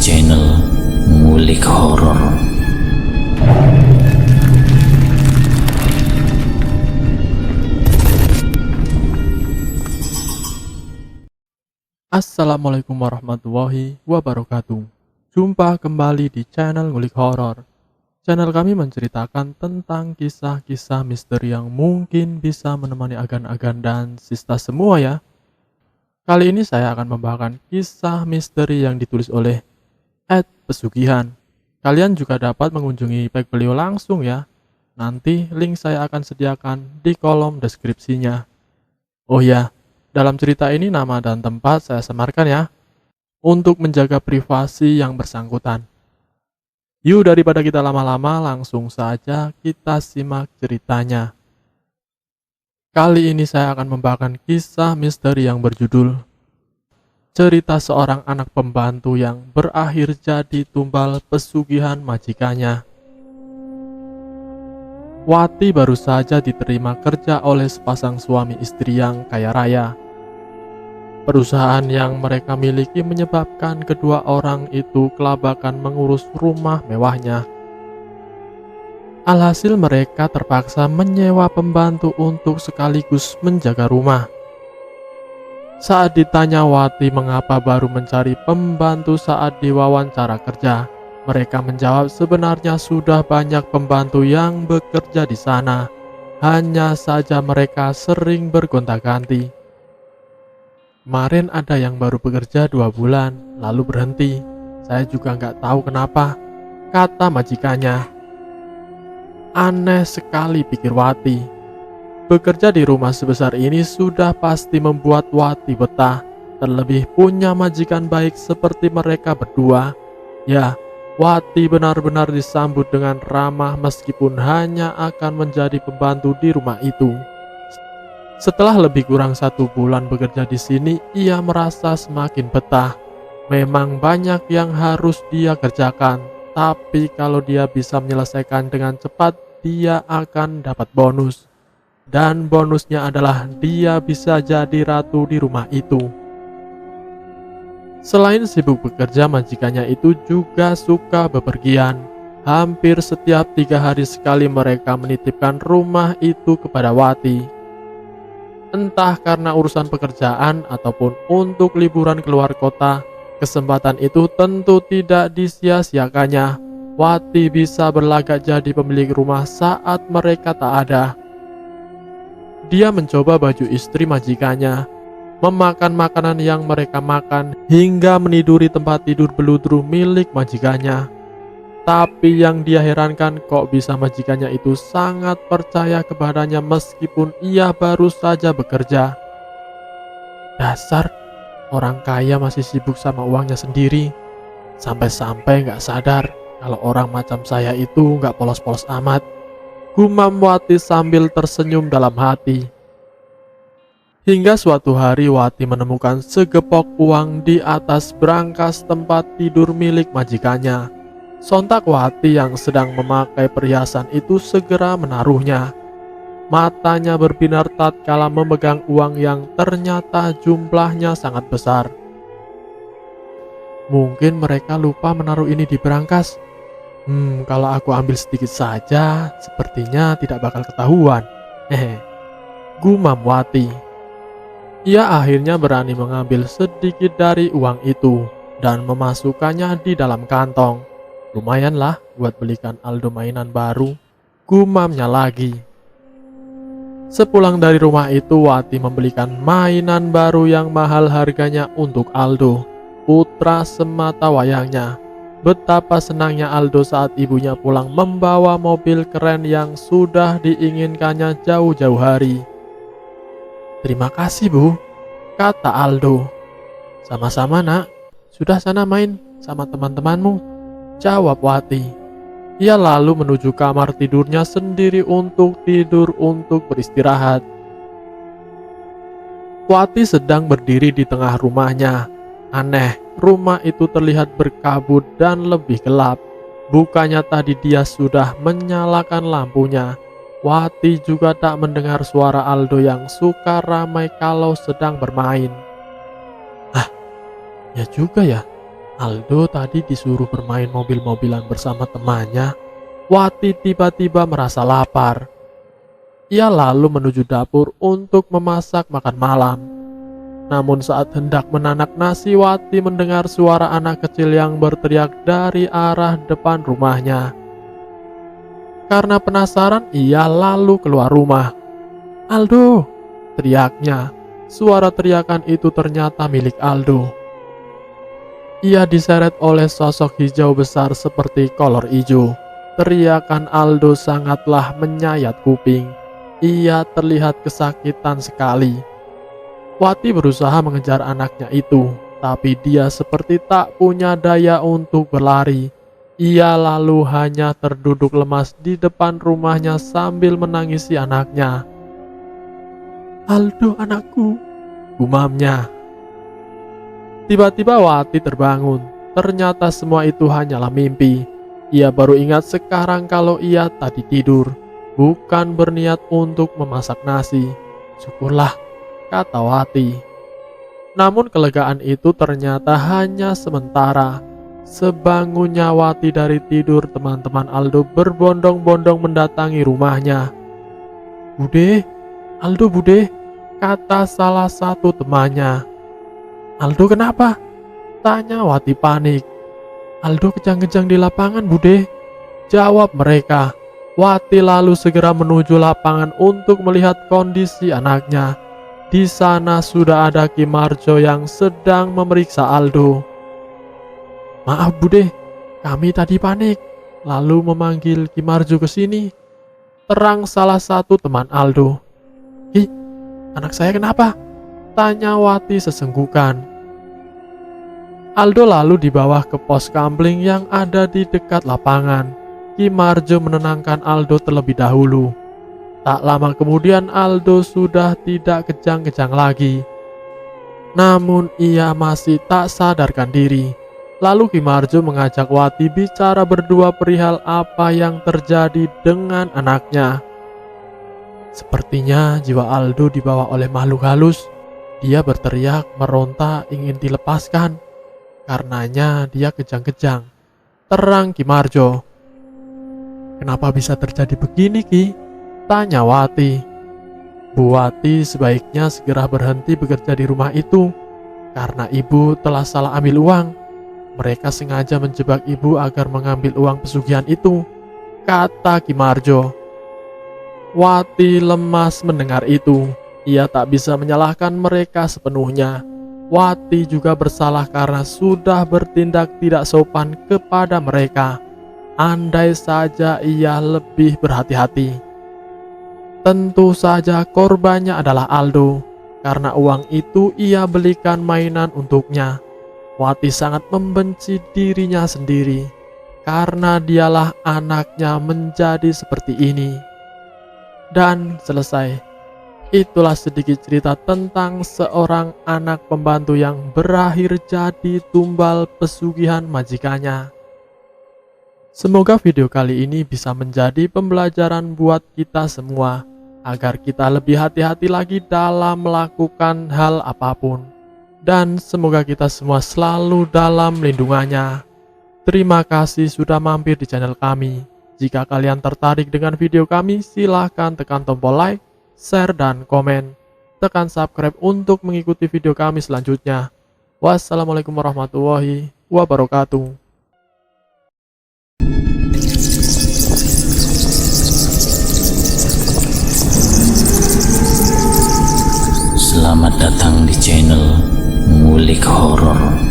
channel Ngulik Horor. Assalamualaikum warahmatullahi wabarakatuh. Jumpa kembali di channel Ngulik Horor. Channel kami menceritakan tentang kisah-kisah misteri yang mungkin bisa menemani agan-agan dan sista semua ya. Kali ini saya akan membawakan kisah misteri yang ditulis oleh Ed Pesugihan. Kalian juga dapat mengunjungi page beliau langsung ya. Nanti link saya akan sediakan di kolom deskripsinya. Oh ya, dalam cerita ini nama dan tempat saya semarkan ya, untuk menjaga privasi yang bersangkutan. Yuk daripada kita lama-lama, langsung saja kita simak ceritanya. Kali ini saya akan membawakan kisah misteri yang berjudul Cerita Seorang Anak Pembantu yang Berakhir Jadi Tumbal Pesugihan Majikannya. Wati baru saja diterima kerja oleh sepasang suami istri yang kaya raya. Perusahaan yang mereka miliki menyebabkan kedua orang itu kelabakan mengurus rumah mewahnya. Alhasil mereka terpaksa menyewa pembantu untuk sekaligus menjaga rumah. Saat ditanya Wati mengapa baru mencari pembantu saat diwawancara kerja, mereka menjawab sebenarnya sudah banyak pembantu yang bekerja di sana. Hanya saja mereka sering bergonta-ganti. Kemarin ada yang baru bekerja 2 bulan, lalu berhenti. Saya juga nggak tahu kenapa, kata majikannya. Aneh sekali, pikir Wati. Bekerja di rumah sebesar ini sudah pasti membuat Wati betah. Terlebih punya majikan baik seperti mereka berdua. Ya, Wati benar-benar disambut dengan ramah meskipun hanya akan menjadi pembantu di rumah itu. Setelah lebih kurang 1 bulan bekerja di sini, ia merasa semakin betah. Memang banyak yang harus dia kerjakan, tapi kalau dia bisa menyelesaikan dengan cepat, dia akan dapat bonus. Dan bonusnya adalah dia bisa jadi ratu di rumah itu. Selain sibuk bekerja, majikannya itu juga suka bepergian. Hampir setiap 3 hari sekali mereka menitipkan rumah itu kepada Wati. Entah karena urusan pekerjaan ataupun untuk liburan keluar kota, kesempatan itu tentu tidak disia-siakannya. Wati bisa berlagak jadi pemilik rumah saat mereka tak ada. Dia mencoba baju istri majikannya, memakan makanan yang mereka makan, hingga meniduri tempat tidur beludru milik majikannya. Tapi yang dia herankan, kok bisa majikannya itu sangat percaya kepadanya meskipun ia baru saja bekerja. Dasar, orang kaya masih sibuk sama uangnya sendiri. Sampai-sampai gak sadar kalau orang macam saya itu gak polos-polos amat. Gumam Wati sambil tersenyum dalam hati. Hingga suatu hari Wati menemukan segepok uang di atas brankas tempat tidur milik majikannya. Sontak Wati yang sedang memakai perhiasan itu segera menaruhnya. Matanya berbinar tatkala memegang uang yang ternyata jumlahnya sangat besar. Mungkin mereka lupa menaruh ini di brankas. Kalau aku ambil sedikit saja, sepertinya tidak bakal ketahuan. Gumam Wati. Ia akhirnya berani mengambil sedikit dari uang itu dan memasukkannya di dalam kantong. Lumayanlah buat belikan Aldo mainan baru, gumamnya lagi. Sepulang dari rumah itu, Wati membelikan mainan baru yang mahal harganya untuk Aldo, putra semata wayangnya. Betapa senangnya Aldo saat ibunya pulang membawa mobil keren yang sudah diinginkannya jauh-jauh hari. Terima kasih Bu, kata Aldo. Sama-sama nak, sudah sana main sama teman-temanmu, jawab Wati. Ia lalu menuju kamar tidurnya sendiri untuk tidur untuk beristirahat. Wati sedang berdiri di tengah rumahnya. Aneh, rumah itu terlihat berkabut dan lebih gelap. Bukannya tadi dia sudah menyalakan lampunya. Wati juga tak mendengar suara Aldo yang suka ramai kalau sedang bermain. Ya juga ya, Aldo tadi disuruh bermain mobil-mobilan bersama temannya. Wati tiba-tiba merasa lapar. Ia lalu menuju dapur untuk memasak makan malam. Namun saat hendak menanak nasi, Wati mendengar suara anak kecil yang berteriak dari arah depan rumahnya. Karena penasaran, ia lalu keluar rumah. "Aldo!" teriaknya. Suara teriakan itu ternyata milik Aldo. Ia diseret oleh sosok hijau besar seperti kolor hijau. Teriakan Aldo sangatlah menyayat kuping. Ia terlihat kesakitan sekali. Wati berusaha mengejar anaknya itu, tapi dia seperti tak punya daya untuk berlari. Ia lalu hanya terduduk lemas di depan rumahnya sambil menangisi anaknya. "Aldo, anakku," gumamnya. Tiba-tiba Wati terbangun. Ternyata semua itu hanyalah mimpi. Ia baru ingat sekarang kalau ia tadi tidur, bukan berniat untuk memasak nasi. "Syukurlah," kata Wati. Namun kelegaan itu ternyata hanya sementara. Sebangunnya Wati dari tidur, teman-teman Aldo berbondong-bondong mendatangi rumahnya. "Bude, Aldo bude," kata salah satu temannya. "Aldo kenapa?" tanya Wati panik. "Aldo kejang-kejang di lapangan, bude," jawab mereka. Wati lalu segera menuju lapangan untuk melihat kondisi anaknya. Di sana sudah ada Ki Marjo yang sedang memeriksa Aldo. "Maaf bude, kami tadi panik, lalu memanggil Ki Marjo ke sini," terang salah satu teman Aldo. "Ih, anak saya kenapa?" tanya Wati sesenggukan. Aldo lalu dibawa ke pos kamling yang ada di dekat lapangan. Ki Marjo menenangkan Aldo terlebih dahulu. Tak lama kemudian Aldo sudah tidak kejang-kejang lagi. Namun ia masih tak sadarkan diri. Lalu Ki Marjo mengajak Wati bicara berdua perihal apa yang terjadi dengan anaknya. Sepertinya jiwa Aldo dibawa oleh makhluk halus. Dia berteriak, meronta, ingin dilepaskan. Karenanya dia kejang-kejang, terang Ki Marjo. "Kenapa bisa terjadi begini, Ki?" tanya Wati. Bu Wati sebaiknya segera berhenti bekerja di rumah itu, karena ibu telah salah ambil uang. Mereka sengaja menjebak ibu agar mengambil uang pesugihan itu, kata Ki Marjo. Wati lemas mendengar itu. Ia tak bisa menyalahkan mereka sepenuhnya. Wati juga bersalah karena sudah bertindak tidak sopan kepada mereka. Andai saja ia lebih berhati-hati. Tentu saja korbannya adalah Aldo. Karena uang itu ia belikan mainan untuknya. Wati sangat membenci dirinya sendiri. Karena dialah anaknya menjadi seperti ini. Dan selesai. Itulah sedikit cerita tentang seorang anak pembantu yang berakhir jadi tumbal pesugihan majikannya. Semoga video kali ini bisa menjadi pembelajaran buat kita semua, agar kita lebih hati-hati lagi dalam melakukan hal apapun. Dan semoga kita semua selalu dalam lindungannya. Terima kasih sudah mampir di channel kami. Jika kalian tertarik dengan video kami, silahkan tekan tombol like, share, dan komen. Tekan subscribe untuk mengikuti video kami selanjutnya. Wassalamualaikum warahmatullahi wabarakatuh. Selamat datang di channel Ngulik Horor.